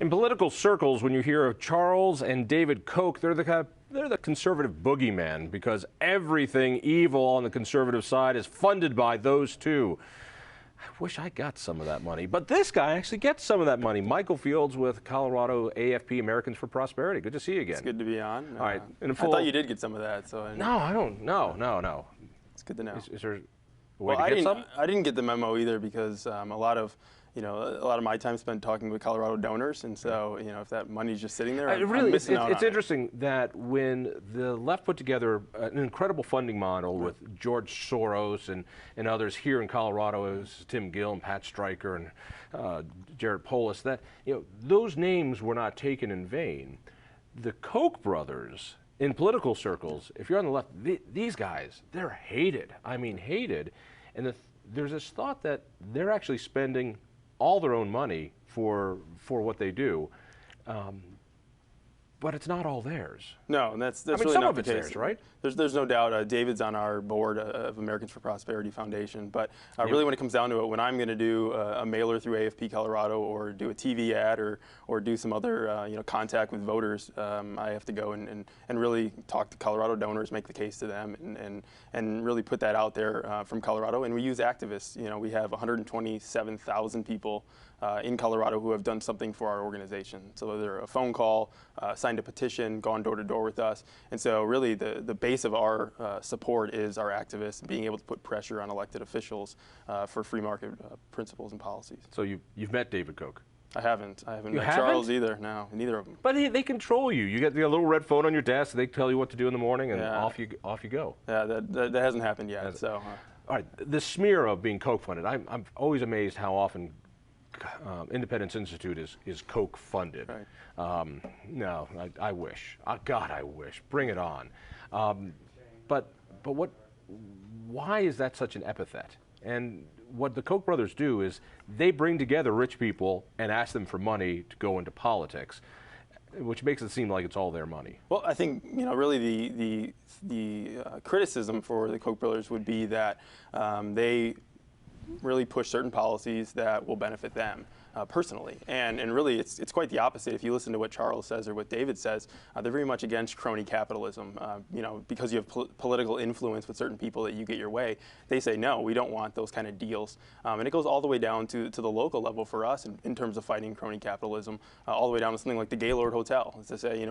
In political circles, when you hear of Charles and David Koch, they're the conservative boogeyman because everything evil on the conservative side is funded by those two. I wish I got some of that money, but this guy actually gets some of that money. Michael Fields with Colorado AFP, Americans for Prosperity. Good to see you again. It's good to be on. All right. I thought you did get some of that. So No, I don't. No. It's good to know. Is there a way to get some? I didn't get the memo either because a lot of my time spent talking with Colorado donors, and so if that money's just sitting there, I'm missing out on it. It's interesting that when the left put together an incredible funding model with George Soros and others here in Colorado, it was Tim Gill and Pat Stryker and Jared Polis, that those names were not taken in vain. The Koch brothers in political circles, if you're on the left, these guys, they're hated. I mean, hated, and there's this thought that they're actually spending all their own money for what they do, but it's not all theirs. No, and that's really some not of the it's case, theirs, right? There's no doubt. David's on our board of Americans for Prosperity Foundation, but really when it comes down to it, when I'm going to do a mailer through AFP Colorado or do a TV ad or do some other contact with voters, I have to go and really talk to Colorado donors, make the case to them, and really put that out there from Colorado. And we use activists. We have 127,000 people in Colorado who have done something for our organization. So whether a phone call, signed a petition, gone door to door with us. And so really the base of our support is our activists being able to put pressure on elected officials for free market principles and policies. So you've met David Koch? I haven't met haven't? Charles either, no, neither of them. But they control you. You get the little red phone on your desk, they tell you what to do in the morning, and Yeah. off you go. Yeah, that hasn't happened yet. So. All right, the smear of being Koch funded, I'm always amazed how often Independence Institute is Koch funded. Right. No, I wish. God, I wish. Bring it on. But why is that such an epithet? And what the Koch brothers do is they bring together rich people and ask them for money to go into politics, which makes it seem like it's all their money. Well, I think really the criticism for the Koch brothers would be that they really push certain policies that will benefit them personally, and really it's quite the opposite. If you listen to what Charles says or what David says, they're very much against crony capitalism. Because you have political influence with certain people that you get your way, they say no, we don't want those kind of deals, and it goes all the way down to the local level for us in terms of fighting crony capitalism, all the way down to something like the Gaylord Hotel. Is to say,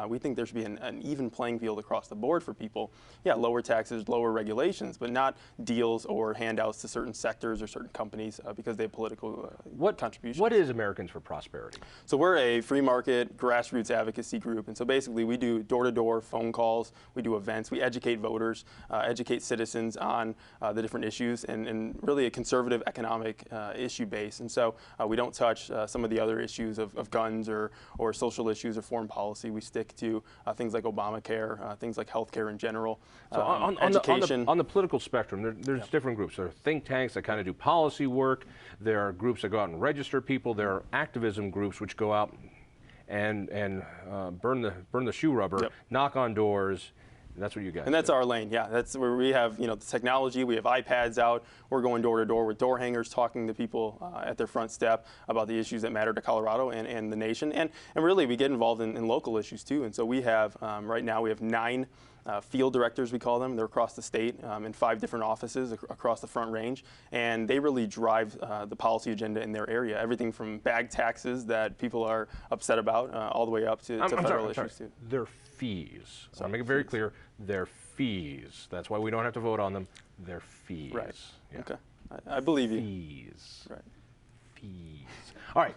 we think there should be an even playing field across the board for people. Yeah, lower taxes, lower regulations, but not deals or handouts to certain sectors or certain companies because they have political contributions. What is Americans for Prosperity? So we're a free market grassroots advocacy group, and so basically we do door-to-door phone calls, we do events, we educate voters, educate citizens on the different issues, and really a conservative economic issue base. And so we don't touch some of the other issues of guns or social issues or foreign policy. We stick to things like Obamacare, things like healthcare in general, so education. On the political spectrum, there's different groups. There are think tanks that kind of do policy work. There are groups that go out and register people. There are activism groups which go out and burn the shoe rubber, knock on doors. And that's what you guys And that's do. our lane, yeah. That's where we have the technology. We have iPads out. We're going door to door with door hangers, talking to people at their front step about the issues that matter to Colorado and the nation. And really, we get involved in local issues too. And so we have right now we have 9 field directors, we call them. They're across the state in 5 different offices across the Front Range, and they really drive the policy agenda in their area. Everything from bag taxes that people are upset about, all the way up to federal issues too. Their fees. So I'll make it very clear. Their fees. That's why we don't have to vote on them. Their fees. Right. Yeah. Okay. I believe you. Fees. Right. Fees. All right.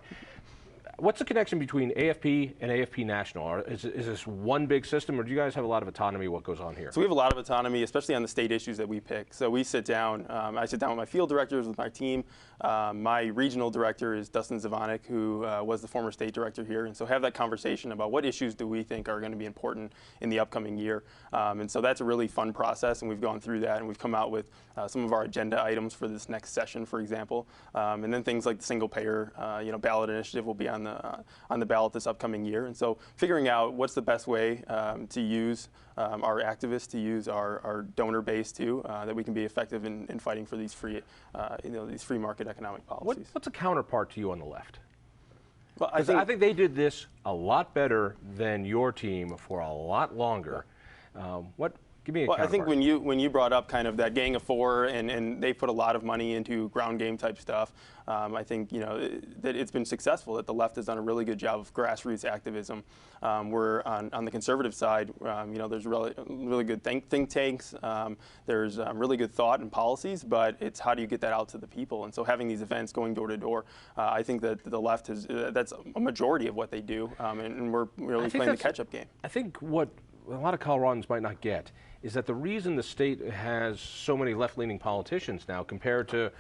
What's the connection between AFP and AFP National? Is this one big system, or do you guys have a lot of autonomy what goes on here? So we have a lot of autonomy, especially on the state issues that we pick. So we sit down, I sit down with my field directors, with my team. My regional director is Dustin Zavanek, who was the former state director here, and so have that conversation about what issues do we think are going to be important in the upcoming year. And so that's a really fun process, and we've gone through that, and we've come out with some of our agenda items for this next session, for example. And then things like the single payer, ballot initiative will be on the ballot this upcoming year. And so figuring out what's the best way to use our activists, to use our donor base too, that we can be effective in fighting for these free market economic policies. What's a counterpart to you on the left? Well, I think they did this a lot better than your team for a lot longer. Give me a Well, I think counterpart. when you brought up kind of that Gang of Four, and they put a lot of money into ground game type stuff, I think that it's been successful. That the left has done a really good job of grassroots activism. We're on the conservative side. There's really good think tanks. There's really good thought and policies, but it's how do you get that out to the people? And so having these events going door to door, I think that the left has that's a majority of what they do, and we're really playing the catch-up game. I think what a lot of Coloradans might not get is that the reason the state has so many left-leaning politicians now compared to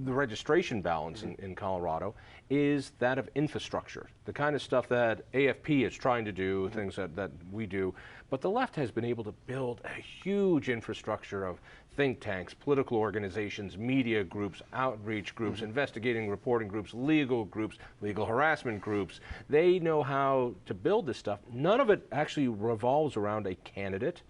the registration balance in Colorado is that of infrastructure, the kind of stuff that AFP is trying to do, things that we do. But the left has been able to build a huge infrastructure of think tanks, political organizations, media groups, outreach groups, investigating reporting groups, legal harassment groups. They know how to build this stuff. None of it actually revolves around a candidate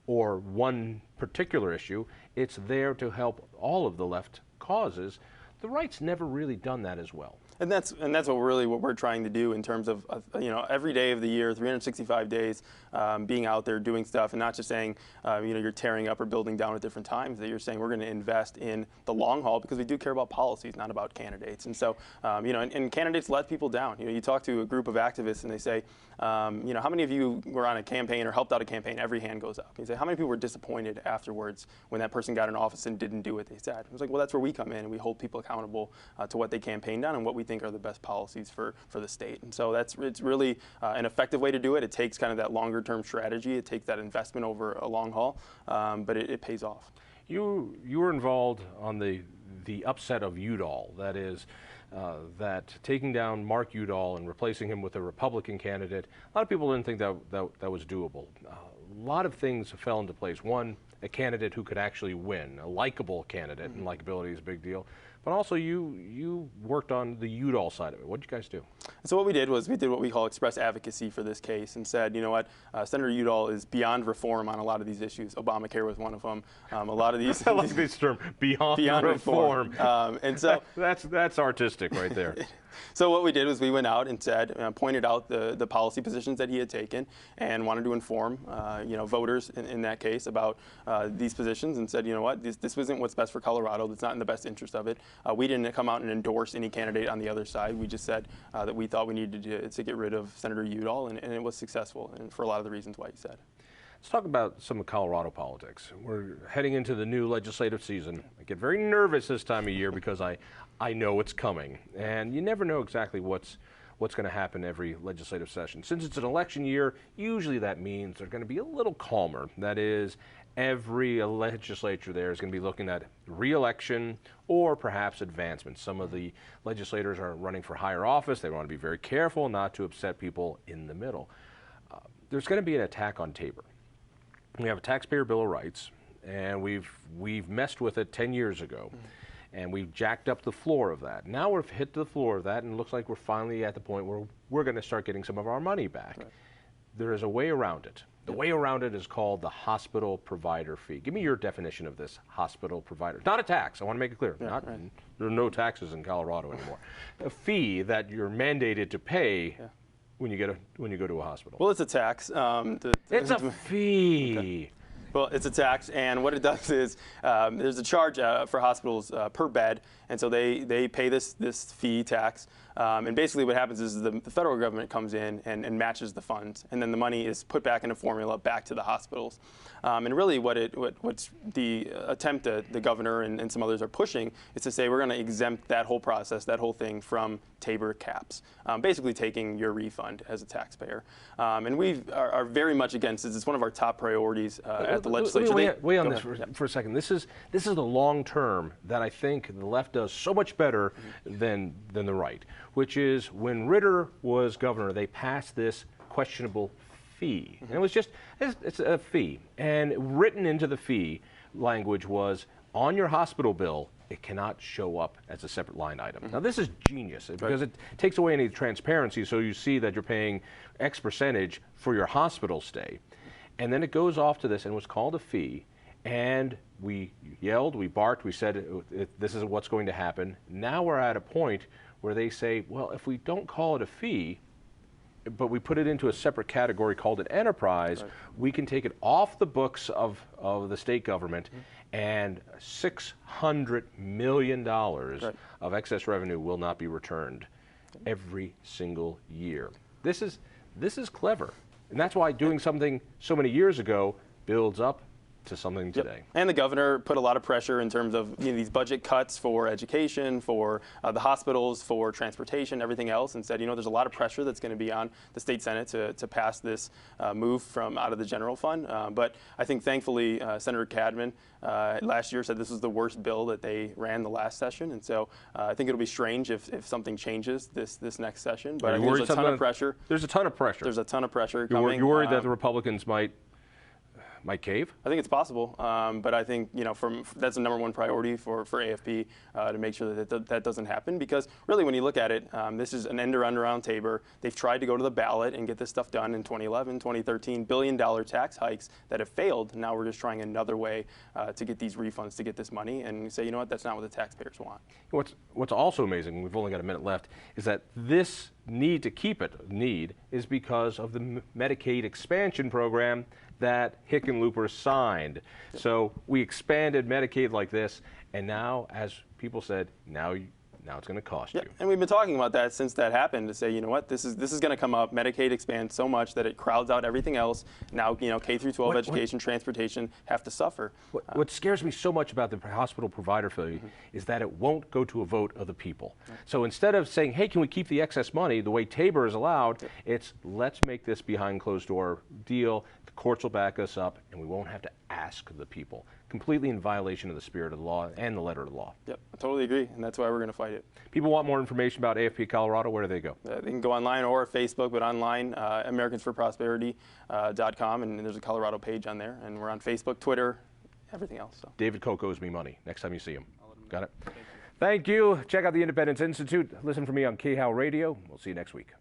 or one particular issue. It's there to help all of the left causes. The right's never really done that as well. And that's what we're trying to do in terms of every day of the year, 365 days, being out there doing stuff, and not just saying you're tearing up or building down at different times. That you're saying we're going to invest in the long haul because we do care about policies, not about candidates. And so and candidates let people down. You talk to a group of activists and they say, how many of you were on a campaign or helped out a campaign? Every hand goes up. You say, how many people were disappointed afterwards when that person got in office and didn't do what they said? It was like, well, that's where we come in and we hold people accountable to what they campaigned on and what we think are the best policies for the state. And so it's really an effective way to do it. It takes kind of that longer term strategy. It takes that investment over a long haul, but it pays off. You were involved on the upset of Udall, that is, that taking down Mark Udall and replacing him with a Republican candidate. A lot of people didn't think that was doable. A lot of things fell into place. One, a candidate who could actually win, a likable candidate, and likability is a big deal. But also, you worked on the Udall side of it. What did you guys do? So what we did was we did what we call express advocacy for this case and said, you know what, Senator Udall is beyond reform on a lot of these issues. Obamacare was one of them. A lot of these. I like this term, beyond reform. And so that's artistic right there. So what we did was we went out and said, pointed out the policy positions that he had taken and wanted to inform, voters in that case about these positions and said, you know what, this isn't what's best for Colorado. That's not in the best interest of it. We didn't come out and endorse any candidate on the other side. We just said that we thought we needed to get rid of Senator Udall, and it was successful, and for a lot of the reasons why he said. Let's talk about some of Colorado politics. We're heading into the new legislative season. I get very nervous this time of year because I know it's coming, and you never know exactly what's going to happen every legislative session. Since it's an election year, usually that means they're going to be a little calmer. That is, every legislature there is going to be looking at re-election or perhaps advancement. Some of the legislators are running for higher office. They want to be very careful not to upset people in the middle. There's going to be an attack on Tabor. We have a taxpayer bill of rights, and we've messed with it 10 years ago, and we've jacked up the floor of that. Now we've hit the floor of that, and it looks like we're finally at the point where we're going to start getting some of our money back. Right. There is a way around it. The way around it is called the hospital provider fee. Give me your definition of this hospital provider. Not a tax. I want to make it clear. There are no taxes in Colorado anymore. A fee that you're mandated to pay. Yeah. When you go to a hospital. Well, it's a tax. It's a fee. Okay. Well, it's a tax, and what it does is there's a charge for hospitals per bed, and so they pay this fee tax. And basically what happens is the federal government comes in and matches the funds, and then the money is put back in a formula back to the hospitals. And really what's the attempt that the governor and some others are pushing is to say we're going to exempt that whole process, that whole thing from Tabor caps, basically taking your refund as a taxpayer. And we are very much against this. It's one of our top priorities at the legislature. Let me weigh on this for a second. This is the long term that I think the left does so much better than the right, which is when Ritter was governor, they passed this questionable fee. And it was just, it's a fee. And written into the fee language was, on your hospital bill, it cannot show up as a separate line item. Now this is genius because it takes away any transparency, so you see that you're paying X percentage for your hospital stay. And then it goes off to this and was called a fee. And we yelled, we barked, we said this is what's going to happen. Now we're at a point where they say, well, if we don't call it a fee, but we put it into a separate category called an enterprise, we can take it off the books of the state government, and $600 million of excess revenue will not be returned every single year. This is clever, and that's why doing something so many years ago builds up to something today. And the governor put a lot of pressure in terms of these budget cuts for education, for the hospitals, for transportation, everything else, and said, there's a lot of pressure that's going to be on the state Senate to pass this move from out of the general fund. But I think thankfully Senator Cadman last year said this was the worst bill that they ran the last session, and so I think it'll be strange if something changes this next session. But I think there's a ton of pressure. There's a ton of pressure. There's a ton of pressure coming. You're worried that the Republicans might cave? I think it's possible, but I think that's the #1 priority for AFP to make sure that doesn't happen. Because really, when you look at it, this is an end-around around Tabor. They've tried to go to the ballot and get this stuff done in 2011, 2013, billion-dollar tax hikes that have failed. Now we're just trying another way to get these refunds, to get this money, and say, that's not what the taxpayers want. What's also amazing, we've only got a minute left, is that this need to keep it is because of the Medicaid expansion program that Hickenlooper signed. So we expanded Medicaid like this, and now, as people said, now it's going to cost you. And we've been talking about that since that happened, to say, this is going to come up. Medicaid expands so much that it crowds out everything else. Now, K through 12 education, transportation have to suffer. What scares me so much about the hospital provider fee is that it won't go to a vote of the people. So instead of saying, hey, can we keep the excess money the way Tabor is allowed, it's let's make this behind closed door deal. The courts will back us up, and we won't have to ask the people. Completely in violation of the spirit of the law and the letter of the law. Yep, I totally agree, and that's why we're going to fight it. People want more information about AFP Colorado. Where do they go? They can go online or Facebook, but online, AmericansForProsperity.com, and there's a Colorado page on there. And we're on Facebook, Twitter, everything else. So. David Koch owes me money next time you see him. Got it? Thank you. Check out the Independence Institute. Listen for me on KHOW Radio. We'll see you next week.